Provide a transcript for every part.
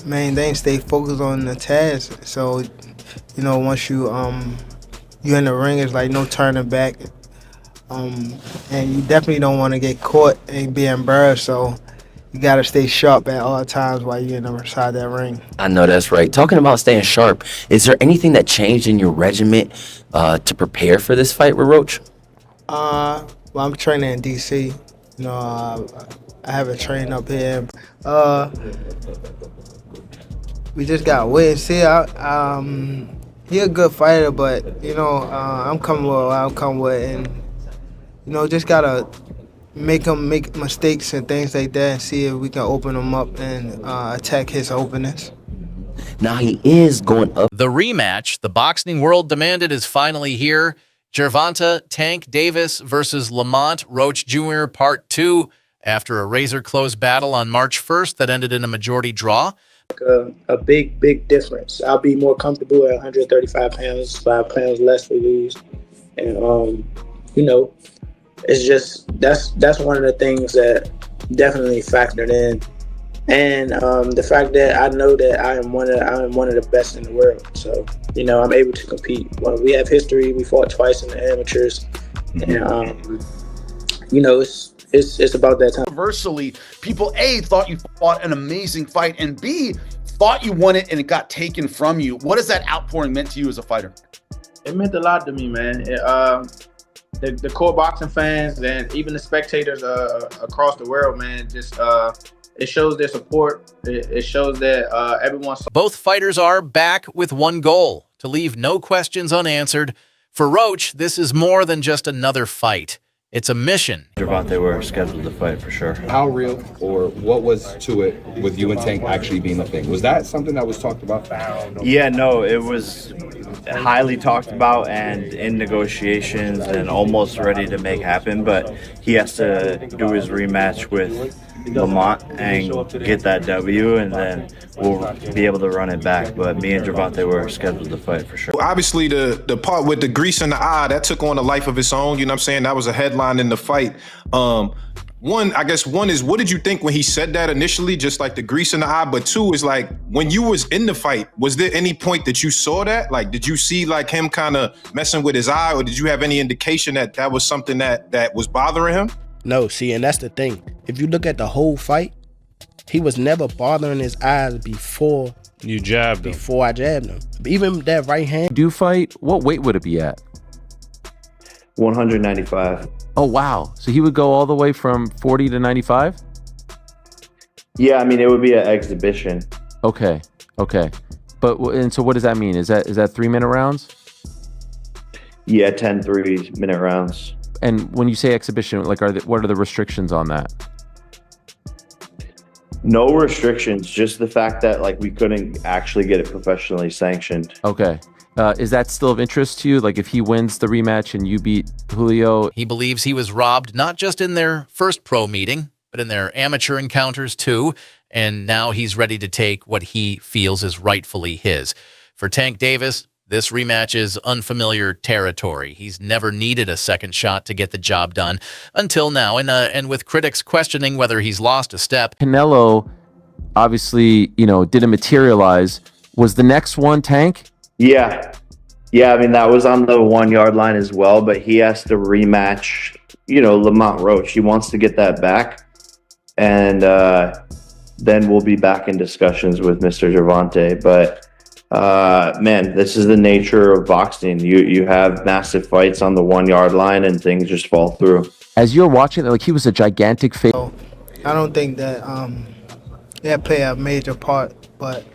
main thing, stay focused on the task. So, you know, once you you're in the ring, it's like no turning back. And you definitely don't want to get caught and be embarrassed. So you got to stay sharp at all times while you're inside that ring. I know that's right. Talking about staying sharp, is there anything that changed in your regiment to prepare for this fight with Roach? Well, I'm training in D.C. You know, I have a train up here. We just got to wait and see. He a good fighter, but, you know, I'm coming with what I'm coming with. And, you know, just got to make him make mistakes and things like that and see if we can open him up and attack his openness. Now he is going up. The rematch the boxing world demanded is finally here. Gervonta Tank Davis versus Lamont Roach Jr. Part 2 after a razor-close battle on March 1st that ended in a majority draw. A big difference. I'll be more comfortable at 135 pounds, 5 pounds less for these. And, you know, it's just that's one of the things that definitely factored in. And the fact that I know that I am one of the best in the world. So, you know, I'm able to compete. Well, we have history. We fought twice in the amateurs. And, you know, it's about that time. Universally, people A, thought you fought an amazing fight, and B, thought you won it and it got taken from you. What has that outpouring meant to you as a fighter? It meant a lot to me, man. The core boxing fans and even the spectators across the world, man, just it shows their support. It shows that everyone's. Both fighters are back with one goal: to leave no questions unanswered. For Roach, this is more than just another fight. It's a mission. Gervonta were scheduled to fight for sure. How real or what was to it with you and Tank actually being a thing? Was that something that was talked about? Yeah, no, it was highly talked about and in negotiations and almost ready to make happen, but he has to do his rematch with Lamont and get that W, and then we'll be able to run it back. But me and Gervonta were scheduled to fight for sure. Obviously, the part with the grease in the eye, that took on a life of its own. You know what I'm saying? That was a headline in the fight. One is, what did you think when he said that initially, just like the grease in the eye? But two is like, when you was in the fight, was there any point that you saw that? Like, did you see like him kind of messing with his eye, or did you have any indication that that was something that was bothering him? No, see, and that's the thing. If you look at the whole fight, he was never bothering his eyes before you jabbed him. Before I jabbed him. Even that right hand. Do fight, what weight would it be at? 195. Oh, wow. So he would go all the way from 40 to 95? Yeah, I mean, it would be an exhibition. Okay. But, and so what does that mean? Is that 3-minute rounds? Yeah, 10 3-minute rounds. And when you say exhibition, like, what are the restrictions on that? No restrictions, just the fact that like we couldn't actually get it professionally sanctioned. Okay. Is that still of interest to you? Like if he wins the rematch and you beat Julio? He believes he was robbed not just in their first pro meeting, but in their amateur encounters too. And now he's ready to take what he feels is rightfully his. For Tank Davis, this rematch is unfamiliar territory. He's never needed a second shot to get the job done until now. And with critics questioning whether he's lost a step. Canelo obviously, didn't materialize. Was the next one Tank? Yeah. I mean, that was on the 1 yard line as well, but he has to rematch, Lamont Roach. He wants to get that back. And then we'll be back in discussions with Mr. Gervonta. But man, this is the nature of boxing. You have massive fights on the 1 yard line and things just fall through. As you're watching, like he was a gigantic face. I don't think that that played a major part, but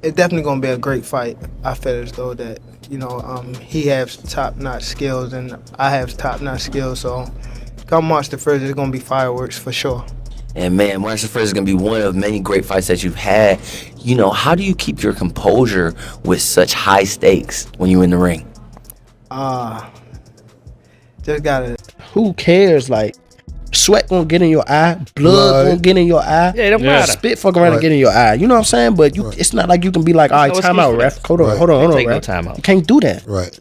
it's definitely gonna be a great fight. I feel as though that he has top-notch skills and I have top-notch skills. So come March the 1st, it's gonna be fireworks for sure. And man, March the 1st is going to be one of many great fights that you've had. How do you keep your composure with such high stakes when you're in the ring? Just gotta. Who cares? Like, sweat gonna get in your eye, blood gonna get in your eye. Yeah, it don't matter. Spit fuck around and get in your eye. You know what I'm saying? But it's not like you can be like, all right, time out, ref. Hold on, Take ref. no time out. You can't do that. Right.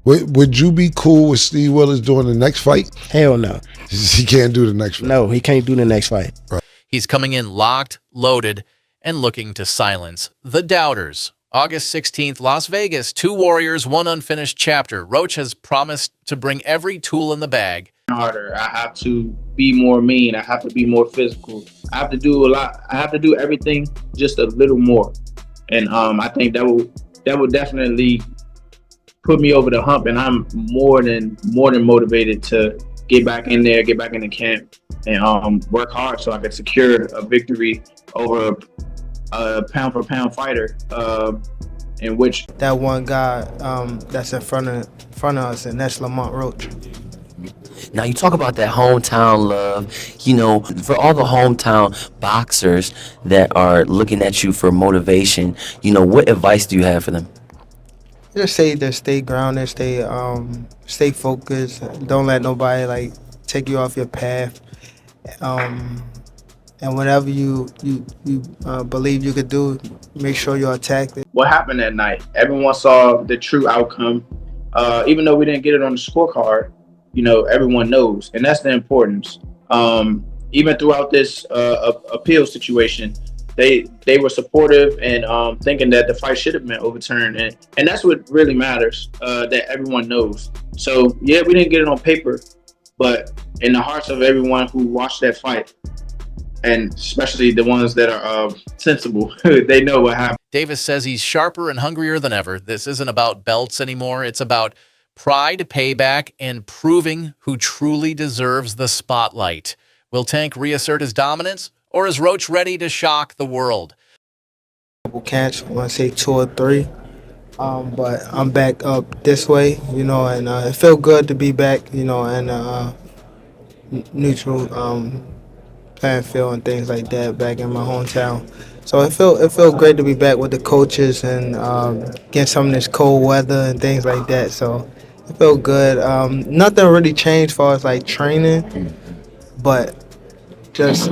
Would you be cool with Steve Willis doing the next fight? Hell no. He can't do the next fight. No, he can't do the next fight. Right. He's coming in locked, loaded, and looking to silence the doubters. August 16th, Las Vegas, 2 Warriors, 1 unfinished chapter. Roach has promised to bring every tool in the bag. Harder. I have to be more mean. I have to be more physical. I have to do a lot. I have to do everything just a little more. And I think that will definitely put me over the hump. And I'm more than motivated to get back in there, get back in the camp, and work hard so I can secure a victory over a pound for pound fighter. In which that one guy that's in front of us, and that's Lamont Roach. Now, you talk about that hometown love. You know, for all the hometown boxers that are looking at you for motivation, you know, what advice do you have for them? Just say to stay grounded, stay focused. Don't let nobody like take you off your path. And whatever you believe you could do, make sure you attack it. What happened that night? Everyone saw the true outcome. Even though we didn't get it on the scorecard, you know, everyone knows, and that's the importance. Even throughout this appeal situation, they were supportive and thinking that the fight should have been overturned, and that's what really matters. That everyone knows. So yeah, we didn't get it on paper, but in the hearts of everyone who watched that fight, and especially the ones that are sensible, they know what happened. Davis says he's sharper and hungrier than ever. This isn't about belts anymore. It's about pride, payback, and proving who truly deserves the spotlight. Will Tank reassert his dominance, or is Roach ready to shock the world? Couple camps, I want to say 2 or 3, but I'm back up this way, you know, and it felt good to be back, you know, and neutral playing field and things like that back in my hometown. So it felt great to be back with the coaches and get some of this cold weather and things like that. So it felt good. Nothing really changed as far as like training, but just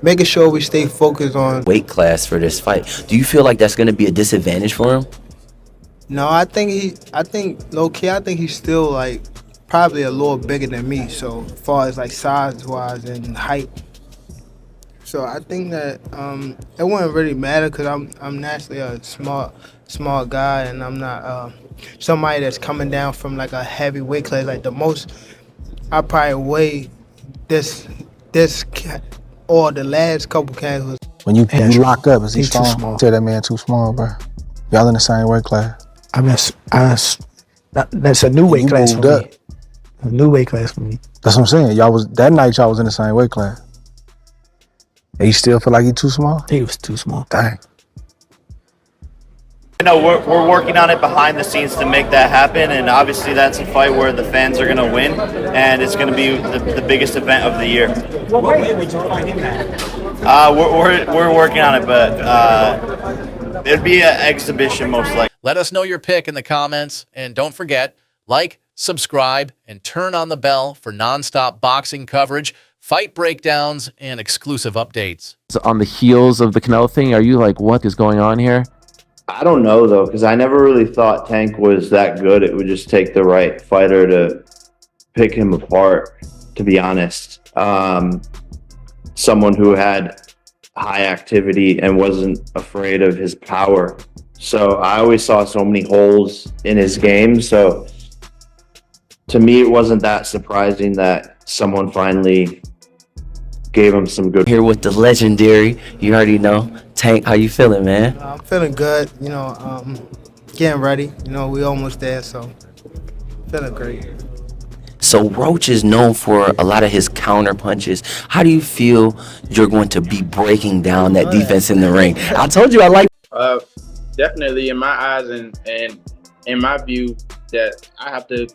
making sure we stay focused on weight class for this fight. Do you feel like that's going to be a disadvantage for him? No, I think low key, I think he's still like probably a little bigger than me. So as far as like size wise and height. So I think that it wouldn't really matter because I'm naturally a small guy, and I'm not somebody that's coming down from like a heavy weight class. Like the most I probably weigh this or the last couple cans was. When you lock up, is he strong? Too small. Tell that man too small, bro. Y'all in the same weight class. That's a new weight class for me. A new weight class for me. That's what I'm saying. That night y'all was in the same weight class. And you still feel like he too small? He was too small. Dang. You know, we're working on it behind the scenes to make that happen, and obviously that's a fight where the fans are going to win, and it's going to be the biggest event of the year. What weight would you fight him at? We're working on it, but it'd be an exhibition most likely. Let us know your pick in the comments, and don't forget, like, subscribe, and turn on the bell for nonstop boxing coverage, fight breakdowns, and exclusive updates. On the heels of the Canelo thing, are you like, what is going on here? I don't know, though, because I never really thought Tank was that good. It would just take the right fighter to pick him apart, to be honest. Someone who had high activity and wasn't afraid of his power. So I always saw so many holes in his game. So to me, it wasn't that surprising that someone finally gave him some good. Here with the legendary, you already know, Tank. How you feeling, man? I'm feeling good. You know, getting ready. You know, we almost there, so feeling great. So Roach is known for a lot of his counter punches. How do you feel you're going to be breaking down that defense in the ring? I told you I like. Definitely, in my eyes and in my view, that I have to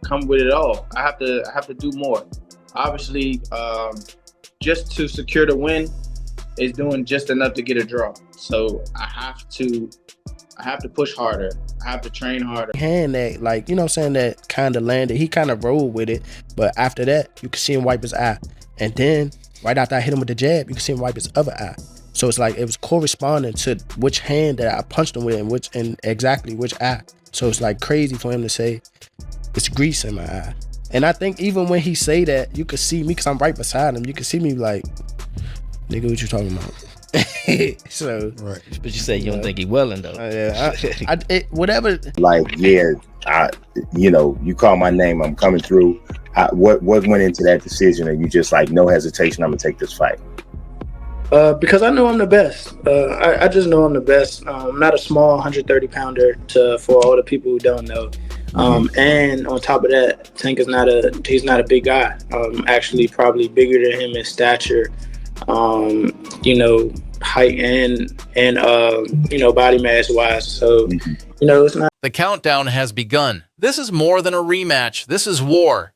come with it all. I have to do more. Obviously, just to secure the win is doing just enough to get a draw. So I have to push harder. I have to train harder. Hand that, like, you know what I'm saying, that kind of landed. He kind of rolled with it, but after that, you could see him wipe his eye. And then, right after I hit him with the jab, you could see him wipe his other eye. So it's like it was corresponding to which hand that I punched him with and exactly which eye. So it's like crazy for him to say it's grease in my eye. And I think even when he say that, you could see me because I'm right beside him. You can see me like, nigga, what you talking about? So, right. But you say you don't think he willing though. Whatever. Like, yeah, you call my name, I'm coming through. What went into that decision? And you just like, no hesitation, I'm gonna take this fight? Because I know I'm the best. I just know I'm the best. I'm not a small 130 pounder for all the people who don't know. And on top of that, Tank is he's not a big guy. Actually, probably bigger than him in stature. Height and body mass wise. So, it's not. The countdown has begun. This is more than a rematch. This is war.